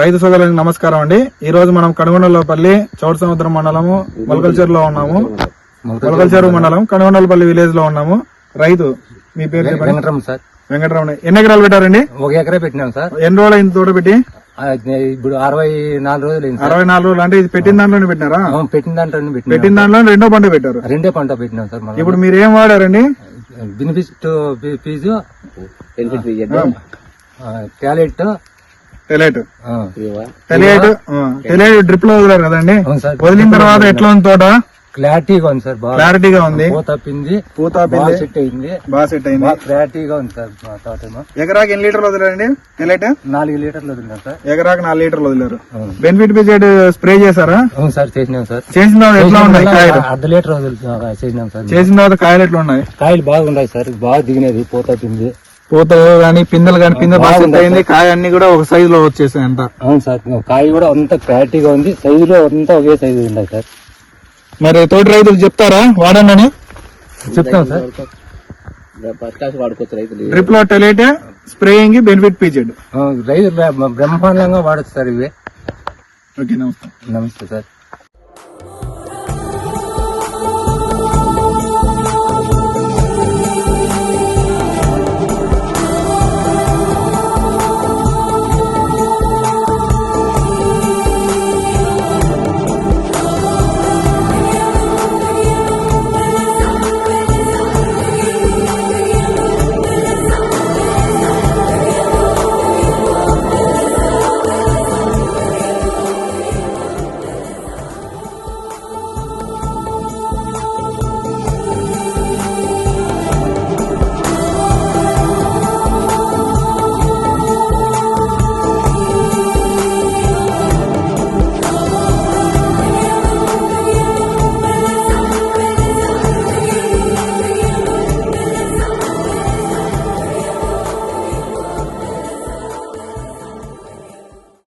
రైతు సోదరులకు నమస్కారం అండి. ఈ రోజు మనం కనుగొండలపల్లి చౌట సముద్రం మండలము మొలకల్చెరులో ఉన్నాము. మొలకల్చెరు మండలం కనుగొండలపల్లి విలేజ్ లో ఉన్నాము. రైతు మీ పేరు వెంకటరమణ సార్. వెంకటరమణ. ఎన్ని ఎకరాలు పెట్టారండి? 1 ఎకరా పెట్టినాం సార్. ఎన్ని రోజులు అయింది తోట పెట్టి? ఇప్పుడు 64 రోజులు అయింది. 64 రోజులు. అంటే ఇది పెట్టిన దాంట్లోనే పెట్టినారా? పెట్టిన దాంట్లో రెండో పంట పెట్టారు. రెండే పంట పెట్టినాం సార్. ఇప్పుడు మీరు ఏం వాడారండి? బెనిఫిట్ ఫీజు, టాలెట్, డ్రిప్ లో వదిలారు కదండి. వదిలిన తర్వాత ఎట్లా ఉంది తోట? క్లారిటీగా ఉంది సార్. క్లారిటీగా ఉంది. పూత సెట్ అయింది. బాగా సెట్ అయింది. క్లారిటీగా ఉంది సార్. తోట ఎకరాకి ఎన్ని లీటర్లు వదిలారండి? 4 లీటర్లు వదిలినాం సార్. ఎకరాకి 4 లీటర్లు వదిలారు. బెనిఫిట్ బిజెడ్ స్ప్రే చేశారా? అవును సార్, చేసినాం సార్. చేసిన తర్వాత ఎట్లా ఉన్నాయి కాయలు? 1/2 లీటర్ చేసినాం సార్. చేసిన తర్వాత కాయలు ఎట్లా ఉన్నాయి? కాయలు బాగున్నాయి సార్. బాగా దిగినది పూత పిండి. పూత గానీ పిందెలు గానీ పిందె బాగా సెట్ అయింది. కాయ అన్ని కూడా ఒక సైజు లో వచ్చేసాయి అంతా. అవును సార్, కాయ కూడా అంత క్లారిటీగా ఉంది. సైజులో అంతా ఒకే సైజు ఉన్నాయి సార్. మరి తోటి రైతులు చెప్తారా వాడండి? చెప్తాం సార్. డ్రిప్ లో టెలేట్ స్ప్రేయింగ్ బెనిఫిట్ పీజెడ్ రైతు బ్రహ్మాండంగా వాడచ్చు సార్ ఇవి. ఓకే, నమస్తే. నమస్తే సార్.